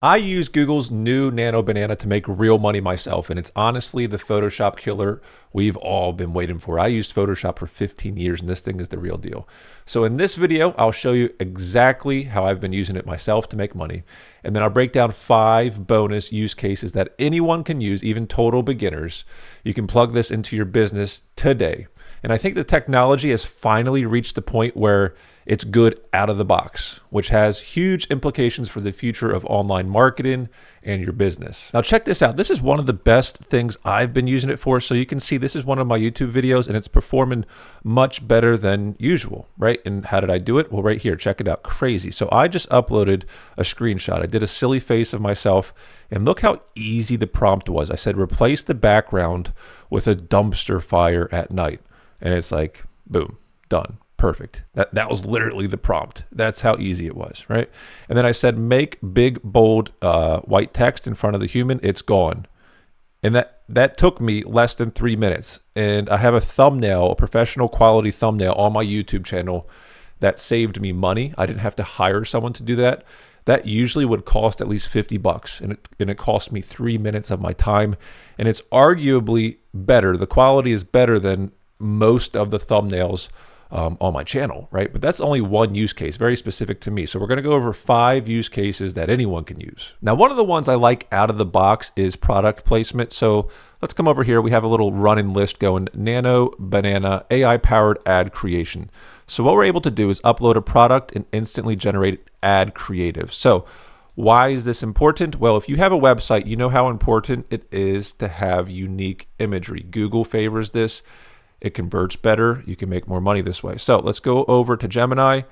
I use Google's new Nano Banana to make real money myself, and it's honestly the Photoshop killer we've all been waiting for. I used Photoshop for 15 years, and this thing is the real deal. So in this video, I'll show you exactly how I've been using it myself to make money, and then I'll break down 5 bonus use cases that anyone can use, even total beginners. You can plug this into your business today. And I think the technology has finally reached the point where it's good out of the box, which has huge implications for the future of online marketing and your business. Now check this out. This is one of the best things I've been using it for. So you can see this is one of my YouTube videos and it's performing much better than usual, right? And how did I do it? Well, right here, check it out. Crazy. So I just uploaded a screenshot. I did a silly face of myself and look how easy the prompt was. I said, replace the background with a dumpster fire at night. And it's like, boom, done. Perfect. That was literally the prompt. That's how easy it was, right? And then I said, make big, bold, white text in front of the human. It's gone. And that took me less than 3 minutes. And I have a thumbnail, a professional quality thumbnail on my YouTube channel that saved me money. I didn't have to hire someone to do that. That usually would cost at least 50 bucks. And it cost me 3 minutes of my time. And it's arguably better. The quality is better than most of the thumbnails on my channel, right? But that's only one use case, very specific to me. So we're going to go over 5 use cases that anyone can use. Now, one of the ones I like out of the box is product placement. So let's come over here. We have a little running list going, Nano Banana AI-powered ad creation. So what we're able to do is upload a product and instantly generate ad creative. So why is this important? Well, if you have a website, you know how important it is to have unique imagery. Google favors this. It converts better. You can make more money this way. So let's go over to Gemini.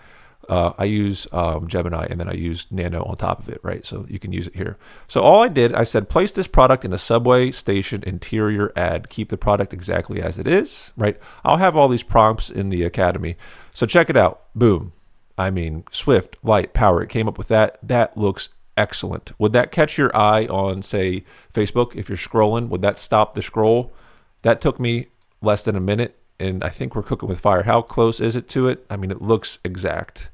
I use Gemini and then I use Nano on top of it, right? So you can use it here. So all I did, I said, place this product in a subway station interior ad. Keep the product exactly as it is, right? I'll have all these prompts in the Academy. So check it out. Boom. I mean, swift, light, power. It came up with that. That looks excellent. Would that catch your eye on, say, Facebook? If you're scrolling, would that stop the scroll? That took me less than a minute, and I think we're cooking with fire. How close is it to it? I mean, it looks exact.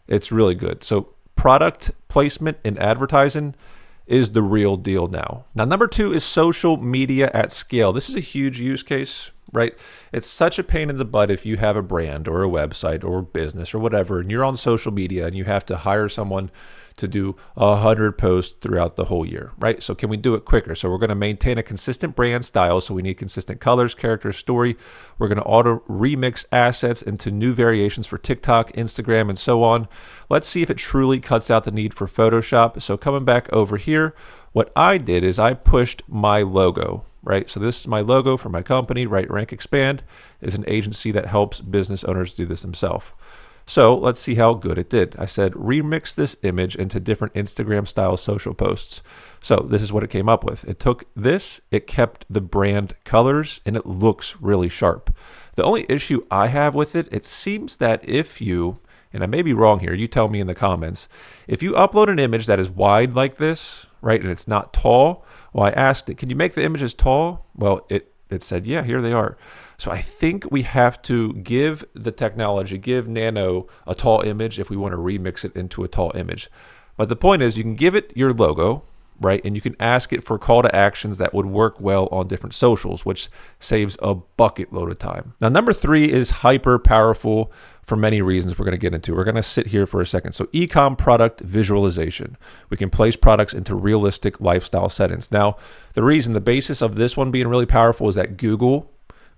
It's really good. So product placement and advertising is the real deal now. Now, number 2 is social media at scale. This is a huge use case, right? It's such a pain in the butt if you have a brand or a website or business or whatever, and you're on social media and you have to hire someone to do 100 posts throughout the whole year, right? So can we do it quicker? So we're going to maintain a consistent brand style. So we need consistent colors, characters, story. We're going to auto remix assets into new variations for TikTok, Instagram, and so on. Let's see if it truly cuts out the need for Photoshop. So coming back over here, what I did is I pushed my logo, right? So this is my logo for my company, Right Rank Expand is an agency that helps business owners do this themselves. So let's see how good it did. I said, remix this image into different Instagram style social posts. So this is what it came up with. It took this, it kept the brand colors, and it looks really sharp. The only issue I have with it, it seems that if you, and I may be wrong here, you tell me in the comments, if you upload an image that is wide like this, right, and it's not tall, well, I asked it, can you make the images tall? Well, it said, yeah, here they are. So I think we have to give the technology, give Nano a tall image if we want to remix it into a tall image. But the point is you can give it your logo, right? And you can ask it for call to actions that would work well on different socials, which saves a bucket load of time. Now, number 3 is hyper powerful for many reasons we're going to get into. We're going to sit here for a second. So e-com product visualization. We can place products into realistic lifestyle settings. Now, the basis of this one being really powerful is that Google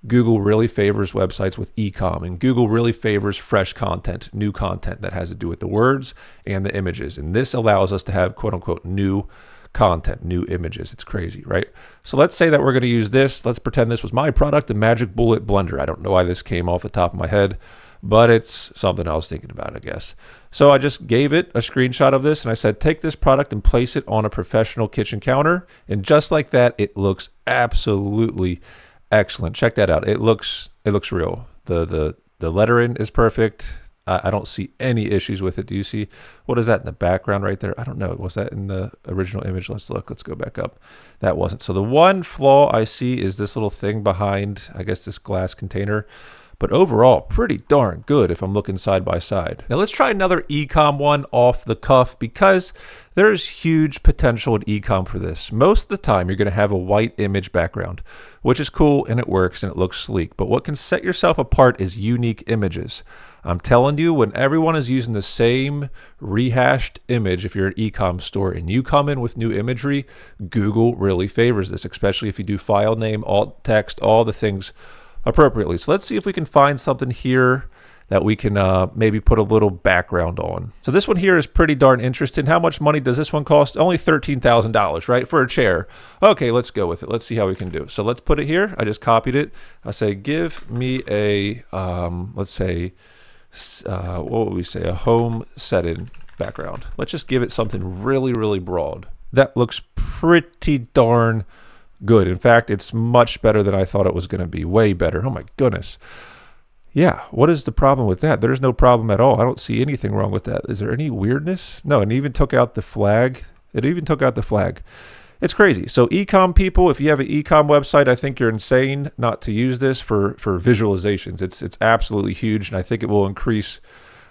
really favors websites with e-com, and Google really favors fresh content, new content that has to do with the words and the images. And this allows us to have quote unquote new content, new images. It's crazy, right? So let's say that we're going to use this. Let's pretend this was my product, the Magic Bullet Blender. I don't know why this came off the top of my head, but it's something I was thinking about, I guess. So I just gave it a screenshot of this and I said, take this product and place it on a professional kitchen counter. And just like that, it looks absolutely excellent. Check that out. It looks real. The lettering is perfect. I don't see any issues with it. Do you see what is that in the background right there? I don't know. Was that in the original image? Let's look. Let's go back up. That wasn't. So the one flaw I see is this little thing behind, I guess, this glass container. but overall pretty darn good if I'm looking side by side. Now let's try another e-com one off the cuff, because there's huge potential in e-com for this. Most of the time you're going to have a white image background, which is cool and it works and it looks sleek, but what can set yourself apart is unique images. I'm telling you, when everyone is using the same rehashed image, if you're an e-com store and you come in with new imagery, Google really favors this, especially if you do file name, alt text, all the things appropriately. So let's see if we can find something here that we can maybe put a little background on. So this one here is pretty darn interesting. How much money does this one cost? Only $13,000, right? For a chair. Okay, let's go with it. Let's see how we can do. So let's put it here. I just copied it. I say, give me a, let's say, what would we say? A home setting background. Let's just give it something really, really broad. That looks pretty darn good. In fact, it's much better than I thought it was going to be. Way better. Oh my goodness. Yeah, what is the problem with that? There's no problem at all. I don't see anything wrong with that. Is there any weirdness? No, and it even took out the flag. It even took out the flag. It's crazy. So e-com people, if you have an e-com website, I think you're insane not to use this for visualizations. It's absolutely huge, and I think it will increase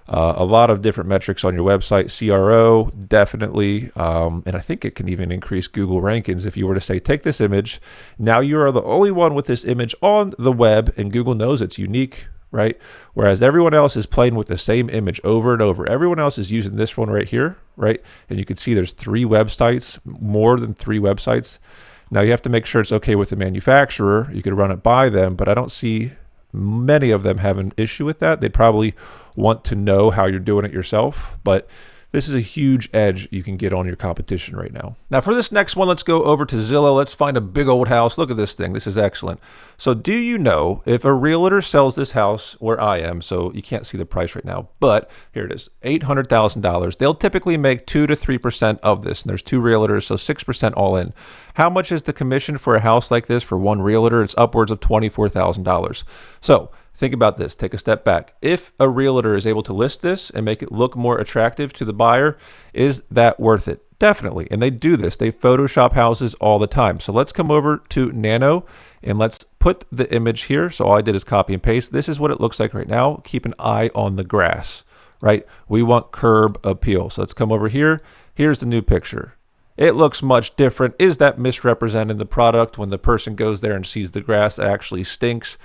a lot of different metrics on your website. CRO, definitely. And I think it can even increase Google rankings if you were to say, take this image. Now you are the only one with this image on the web, and Google knows it's unique, right? Whereas everyone else is playing with the same image over and over. Everyone else is using this one right here, right? And you can see there's 3 websites, more than 3 websites. Now you have to make sure it's okay with the manufacturer. You could run it by them, but I don't see many of them have an issue with that. They'd probably want to know how you're doing it yourself, but this is a huge edge you can get on your competition right now. Now for this next one, let's go over to Zillow. Let's find a big old house. Look at this thing. This is excellent. So do you know if a realtor sells this house where I am, so you can't see the price right now, but here it is, $800,000. They'll typically make 2 to 3% of this, and there's 2 realtors, so 6% all in. How much is the commission for a house like this for one realtor? It's upwards of $24,000. So think about this. Take a step back. If a realtor is able to list this and make it look more attractive to the buyer, is that worth it? Definitely. And they do this. They Photoshop houses all the time. So let's come over to Nano and let's put the image here. So all I did is copy and paste. This is what it looks like right now. Keep an eye on the grass, right? We want curb appeal. So let's come over here. Here's the new picture. It looks much different. Is that misrepresenting the product when the person goes there and sees the grass actually stinks?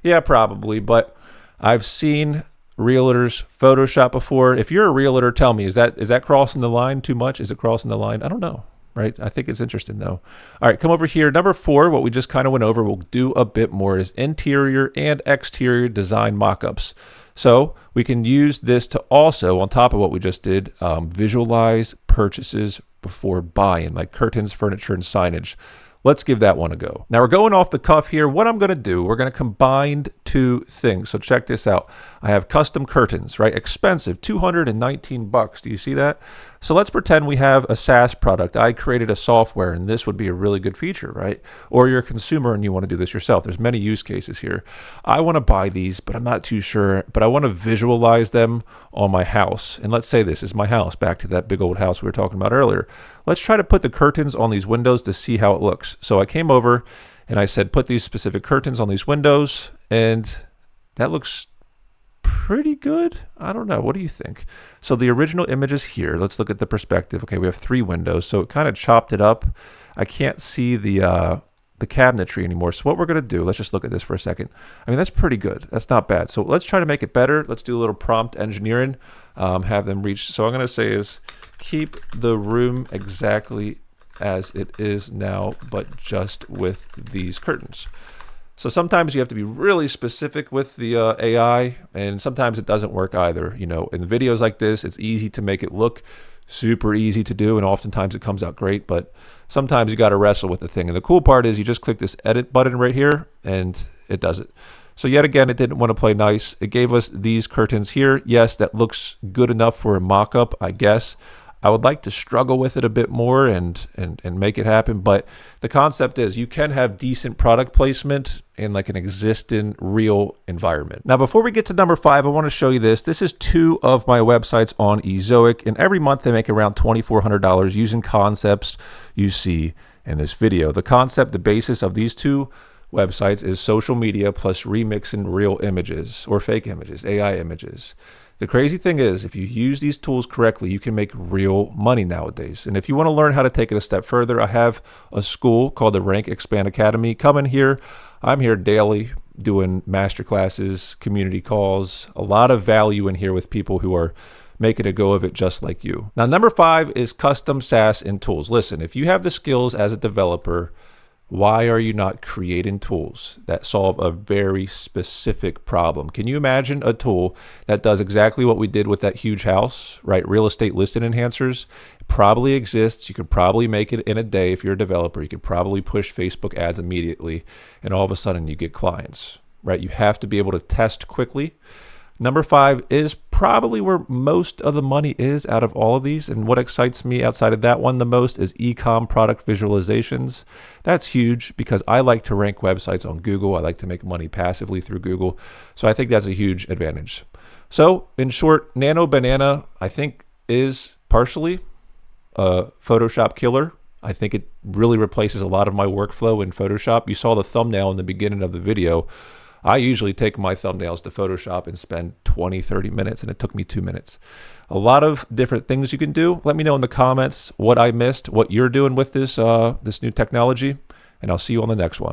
Yeah, probably, but I've seen realtors Photoshop before. If you're a realtor, tell me, is that crossing the line too much? Is it crossing the line? I don't know, right? I think it's interesting though. All right, come over here. Number 4, what we just kind of went over, we'll do a bit more, is interior and exterior design mockups. So we can use this to also, on top of what we just did, visualize purchases before buying, like curtains, furniture, and signage. Let's give that one a go. Now we're going off the cuff here. What I'm going to do, we're going to combine 2 things. So check this out. I have custom curtains, right? Expensive, $219. Do you see that? So let's pretend we have a SaaS product. I created a software, and this would be a really good feature, right? Or you're a consumer and you want to do this yourself. There's many use cases here. I want to buy these, but I'm not too sure. But I want to visualize them on my house. And let's say this is my house, back to that big old house we were talking about earlier. Let's try to put the curtains on these windows to see how it looks. So I came over and I said, put these specific curtains on these windows, and that looks pretty good. I don't know. What do you think? So the original image is here. Let's look at the perspective. Okay, we have 3 windows, so it kind of chopped it up. I can't see the cabinetry anymore. So what we're going to do, let's just look at this for a second. I mean, that's pretty good. That's not bad. So let's try to make it better. Let's do a little prompt engineering, have them reach. So I'm going to say is keep the room exactly as it is now, but just with these curtains. So sometimes you have to be really specific with the AI, and sometimes it doesn't work either. You know, in videos like this, it's easy to make it look super easy to do, and oftentimes it comes out great, but sometimes you got to wrestle with the thing. And the cool part is you just click this edit button right here, and it does it. So yet again, it didn't want to play nice. It gave us these curtains here. Yes, that looks good enough for a mock-up, I guess. I would like to struggle with it a bit more and make it happen, but the concept is you can have decent product placement in like an existing real environment. Now, before we get to number 5, I want to show you this. This is 2 of my websites on Ezoic, and every month they make around $2,400 using concepts you see in this video. The concept, the basis of these 2 websites is social media plus remixing real images or fake images, AI images. The crazy thing is, if you use these tools correctly, you can make real money nowadays. And if you want to learn how to take it a step further, I have a school called the Rank Expand Academy. Come in here. I'm here daily doing master classes, community calls, a lot of value in here with people who are making a go of it just like you. Now, number 5 is custom SaaS and tools. Listen, if you have the skills as a developer, why are you not creating tools that solve a very specific problem? Can you imagine a tool that does exactly what we did with that huge house, right? Real estate listing enhancers. It probably exists. You could probably make it in a day if you're a developer. You could probably push Facebook ads immediately, and all of a sudden you get clients, right? You have to be able to test quickly. Number 5 is probably where most of the money is out of all of these. And what excites me outside of that one the most is e-com product visualizations. That's huge because I like to rank websites on Google. I like to make money passively through Google. So I think that's a huge advantage. So in short, Nano Banana, I think, is partially a Photoshop killer. I think it really replaces a lot of my workflow in Photoshop. You saw the thumbnail in the beginning of the video. I usually take my thumbnails to Photoshop and spend 20, 30 minutes, and it took me 2 minutes. A lot of different things you can do. Let me know in the comments what I missed, what you're doing with this, this new technology, and I'll see you on the next one.